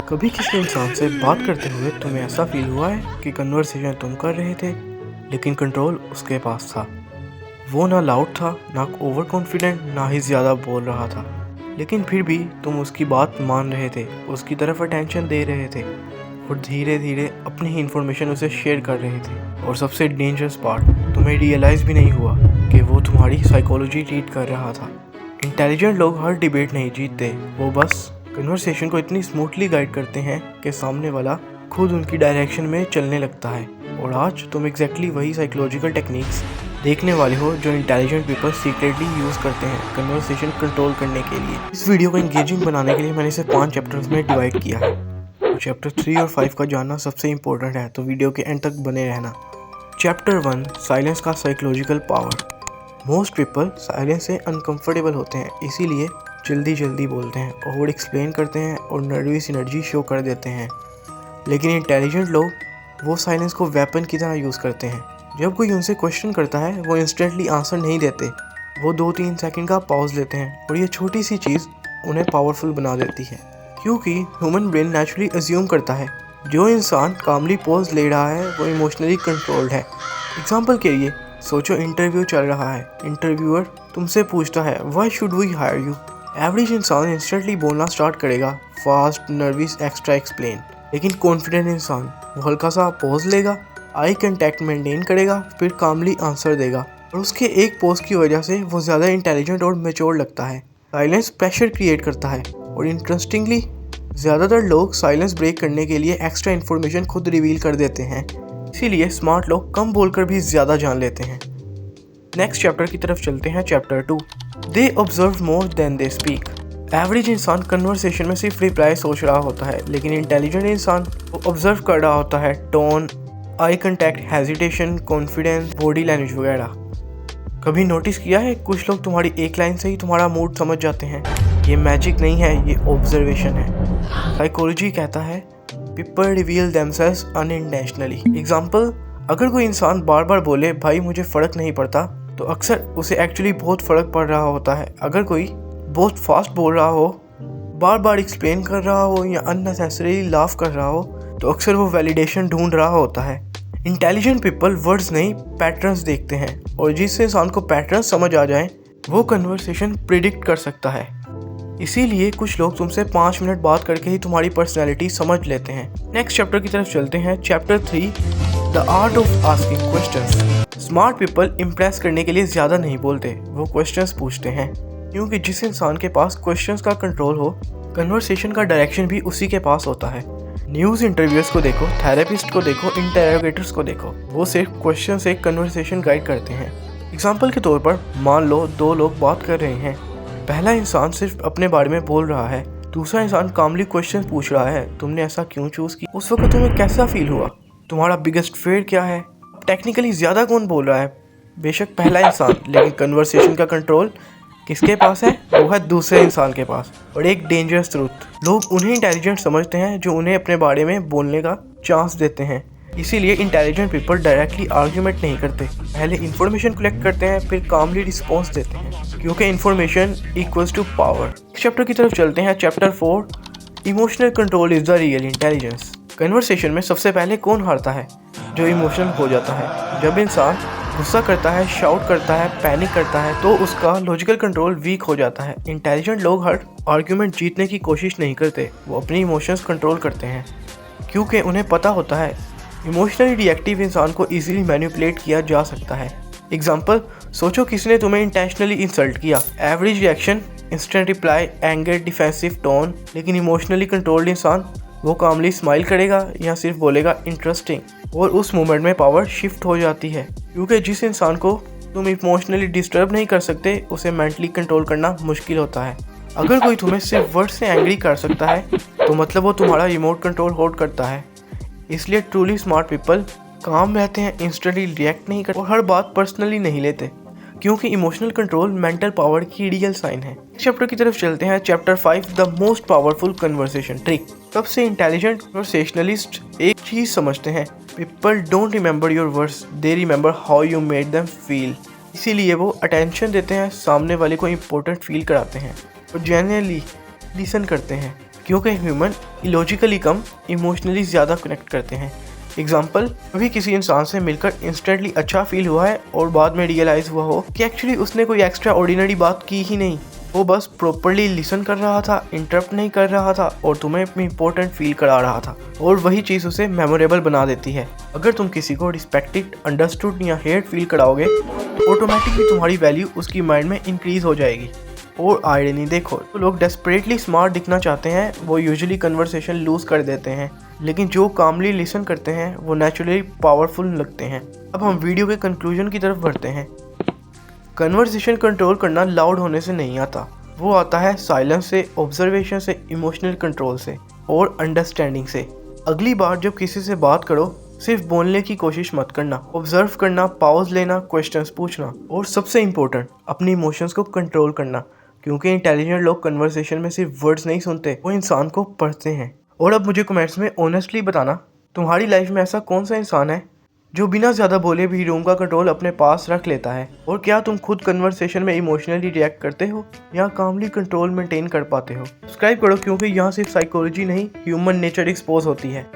कभी किसी इंसान से बात करते हुए तुम्हें ऐसा फील हुआ है कि कन्वर्सेशन तुम कर रहे थे लेकिन कंट्रोल उसके पास था। वो ना लाउड था, ना ओवर कॉन्फिडेंट, ना ही ज़्यादा बोल रहा था, लेकिन फिर भी तुम उसकी बात मान रहे थे, उसकी तरफ अटेंशन दे रहे थे और धीरे धीरे अपनी ही इन्फॉर्मेशन उसे शेयर कर रहे थे। और सबसे डेंजरस पार्ट, तुम्हें रियलाइज़ भी नहीं हुआ कि वो तुम्हारी साइकोलॉजी रीड कर रहा था। इंटेलिजेंट लोग हर डिबेट नहीं जीतते, वो बस कन्वर्सेशन को इतनी स्मूथली गाइड करते हैं कि सामने वाला खुद उनकी डायरेक्शन में चलने लगता है। और आज तुम एग्जैक्टली वही साइकोलॉजिकल टेक्निक्स देखने वाले हो जो इंटेलिजेंट पीपल सीक्रेटली यूज़ करते हैं कन्वर्सेशन कंट्रोल करने के लिए। इस वीडियो को इंगेजिंग बनाने के लिए मैंने इसे 5 चैप्टर्स में डिवाइड किया है। तो चैप्टर 3 और 5 का जानना सबसे इम्पोर्टेंट है, तो वीडियो के एंड तक बने रहना। चैप्टर 1, साइलेंस का psychological power. Most people silence से अनकंफर्टेबल होते हैं, इसीलिए जल्दी बोलते हैं, ओवर एक्सप्लेन करते हैं और नर्वस एनर्जी शो कर देते हैं। लेकिन इंटेलिजेंट लोग वो साइलेंस को वेपन की तरह यूज़ करते हैं। जब कोई उनसे क्वेश्चन करता है वो इंस्टेंटली आंसर नहीं देते, वो 2-3 सेकंड का पॉज लेते हैं और ये छोटी सी चीज़ उन्हें पावरफुल बना देती है। क्योंकि ह्यूमन ब्रेन नेचुरली अज्यूम करता है जो इंसान कामली पॉज ले रहा है वो इमोशनली कंट्रोल्ड है। एग्जाम्पल के लिए सोचो, इंटरव्यू चल रहा है, इंटरव्यूअर तुमसे पूछता है why should we hire you. Average इंसान इंस्टेंटली बोलना स्टार्ट करेगा, फास्ट, नर्वस, एक्स्ट्रा एक्सप्लेन। लेकिन कॉन्फिडेंट इंसान वो हल्का सा पॉज लेगा, आई कांटेक्ट मेंटेन करेगा, फिर कामली आंसर देगा। और उसके एक पॉज की वजह से वो ज़्यादा इंटेलिजेंट और मैच्योर लगता है। साइलेंस प्रेशर क्रिएट करता है और इंटरेस्टिंगली ज़्यादातर लोग साइलेंस ब्रेक करने के लिए एक्स्ट्रा इन्फॉर्मेशन खुद रिवील कर देते हैं। इसीलिए स्मार्ट लोग कम बोलकर भी ज़्यादा जान लेते हैं। नेक्स्ट चैप्टर की तरफ चलते हैं, chapter 2। They observe more than they speak. Average इंसान कन्वर्सेशन में सिर्फ रिप्लाई सोच रहा होता है, लेकिन इंटेलिजेंट इंसान वो ऑब्जर्व कर रहा होता है tone, eye contact, hesitation, confidence, body language वगैरह। कभी नोटिस किया है कुछ लोग तुम्हारी एक लाइन से ही तुम्हारा मूड समझ जाते हैं? ये मैजिक नहीं है, ये ऑब्जर्वेशन है। साइकोलॉजी कहता है people reveal themselves unintentionally. Example, अगर कोई इंसान बार बार बोले भाई मुझे फ़र्क नहीं पड़ता, तो अक्सर उसे एक्चुअली बहुत फ़र्क पड़ रहा होता है। अगर कोई बहुत फास्ट बोल रहा हो, बार बार एक्सप्लेन कर रहा हो या अननेसेसरीली लाफ कर रहा हो, तो अक्सर वो वैलिडेशन ढूंढ रहा होता है। इंटेलिजेंट पीपल वर्ड्स नहीं पैटर्न्स देखते हैं, और जिस इंसान को पैटर्न्स समझ आ जाए वो कन्वर्सेशन प्रिडिक्ट कर सकता है। इसीलिए कुछ लोग तुमसे 5 मिनट बात करके ही तुम्हारी पर्सनैलिटी समझ लेते हैं। नेक्स्ट चैप्टर की तरफ चलते हैं, chapter 3, the art of asking questions. Smart people impress करने के लिए ज़्यादा नहीं बोलते, वो क्वेश्चंस पूछते हैं। क्योंकि जिस इंसान के पास क्वेश्चंस का कंट्रोल हो, कन्वर्सेशन का डायरेक्शन भी उसी के पास होता है। न्यूज़ इंटरव्यूअर्स को देखो, थेरेपिस्ट को देखो, इंटरोगेटर्स को देखो, वो सिर्फ क्वेश्चन से कन्वर्सेशन गाइड करते हैं। एग्जाम्पल के तौर पर मान लो 2 लोग बात कर रहे हैं। पहला इंसान सिर्फ अपने बारे में बोल रहा है, दूसरा इंसान कामली क्वेश्चन पूछ रहा है, तुमने ऐसा क्यों चूज़ किया? उस वक्त तुम्हें कैसा फील हुआ? तुम्हारा बिगेस्ट फेयर क्या है? टेक्निकली ज़्यादा कौन बोल रहा है? बेशक पहला इंसान, लेकिन कन्वर्सेशन का कंट्रोल किसके पास है? वो है दूसरे इंसान के पास। और एक डेंजरस ट्रूथ, लोग उन्हें इंटेलिजेंट समझते हैं जो उन्हें अपने बारे में बोलने का चांस देते हैं। इसीलिए इंटेलिजेंट पीपल डायरेक्टली आर्ग्यूमेंट नहीं करते, पहले इन्फॉर्मेशन कलेक्ट करते हैं, फिर कामली रिस्पॉन्स देते हैं, क्योंकि information equals to power. Chapter की तरफ चलते हैं, chapter 4, emotional control is the real intelligence. Conversation में सबसे पहले कौन हारता है? जो इमोशनल हो जाता है। जब इंसान गुस्सा करता है, शाउट करता है, पैनिक करता है, तो उसका लॉजिकल कंट्रोल वीक हो जाता है। इंटेलिजेंट लोग हर आर्ग्यूमेंट जीतने की कोशिश नहीं करते, वो अपनी इमोशंस कंट्रोल करते हैं, क्योंकि उन्हें पता होता है इमोशनली रिएक्टिव इंसान को इजीली मैनिपुलेट किया जा सकता है। एग्जाम्पल, सोचो किसी ने तुम्हें इंटेंशनली इंसल्ट किया। Average reaction instant reply, anger, defensive tone. लेकिन इमोशनली कंट्रोल्ड इंसान वो कामली स्माइल करेगा या सिर्फ बोलेगा इंटरेस्टिंग, और उस मोमेंट में पावर शिफ्ट हो जाती है। क्योंकि जिस इंसान को तुम इमोशनली डिस्टर्ब नहीं कर सकते, उसे मेंटली कंट्रोल करना मुश्किल होता है। अगर कोई तुम्हें सिर्फ वर्ड से एंग्री कर सकता है, तो मतलब वो तुम्हारा रिमोट कंट्रोल होल्ड करता है। इसलिए ट्रूली स्मार्ट पीपल काम रहते हैं, इंस्टेंटली रिएक्ट नहीं करते और हर बात पर्सनली नहीं लेते, क्योंकि इमोशनल कंट्रोल मेंटल पावर की रियल साइन है। चैप्टर की तरफ चलते हैं, chapter 5, the most powerful conversation trick. सबसे इंटेलिजेंट कन्वर्सेशनलिस्ट एक चीज़ समझते हैं, people don't remember your words, they remember how you made them feel. इसीलिए वो अटेंशन देते हैं, सामने वाले को इम्पोर्टेंट फील कराते हैं और जेन्युइनली लिसन करते हैं। क्योंकि ह्यूमन इलॉजिकली कम इमोशनली ज़्यादा कनेक्ट करते हैं। एग्जाम्पल, कभी किसी इंसान से मिलकर इंस्टेंटली अच्छा फील हुआ है और बाद में रियलाइज़ हुआ हो कि एक्चुअली उसने कोई एक्स्ट्रा ऑर्डिनरी बात की ही नहीं, वो बस प्रॉपरली लिसन कर रहा था, इंटरप्ट नहीं कर रहा था और तुम्हें इम्पोर्टेंट फील करा रहा था, और वही चीज़ उसे मेमोरेबल बना देती है। अगर तुम किसी को रिस्पेक्टेड, अंडरस्टूड या हेयर्ड फील कराओगे तो ऑटोमेटिकली तुम्हारी वैल्यू उसकी माइंड में इंक्रीज हो जाएगी। और आयरनी देखो, तो लोग डेस्परेटली स्मार्ट दिखना चाहते हैं, वो यूजुअली कन्वर्सेशन लूज कर देते हैं, लेकिन जो कामली लिसन करते हैं वो नेचुरली पावरफुल लगते हैं। अब हम वीडियो के कंक्लूजन की तरफ बढ़ते हैं। कन्वर्सेशन कंट्रोल करना लाउड होने से नहीं आता, वो आता है साइलेंस से, ऑब्जर्वेशन से, इमोशनल कंट्रोल से और अंडरस्टैंडिंग से। अगली बार जब किसी से बात करो, सिर्फ बोलने की कोशिश मत करना, ऑब्जर्व करना, पॉज लेना, क्वेश्चंस पूछना और सबसे इम्पोर्टेंट अपने इमोशंस को कंट्रोल करना, क्योंकि इंटेलिजेंट लोग कन्वर्सेशन में सिर्फ वर्ड्स नहीं सुनते, वो इंसान को पढ़ते हैं। और अब मुझे कमेंट्स में ऑनेस्टली बताना, तुम्हारी लाइफ में ऐसा कौन सा इंसान है जो बिना ज़्यादा बोले भी रूम का कंट्रोल अपने पास रख लेता है, और क्या तुम खुद कन्वर्सेशन में इमोशनली रिएक्ट करते हो या कामली कंट्रोल मेंटेन कर पाते हो। सब्सक्राइब करो, क्योंकि यहाँ सिर्फ साइकोलॉजी नहीं, ह्यूमन नेचर एक्सपोज होती है।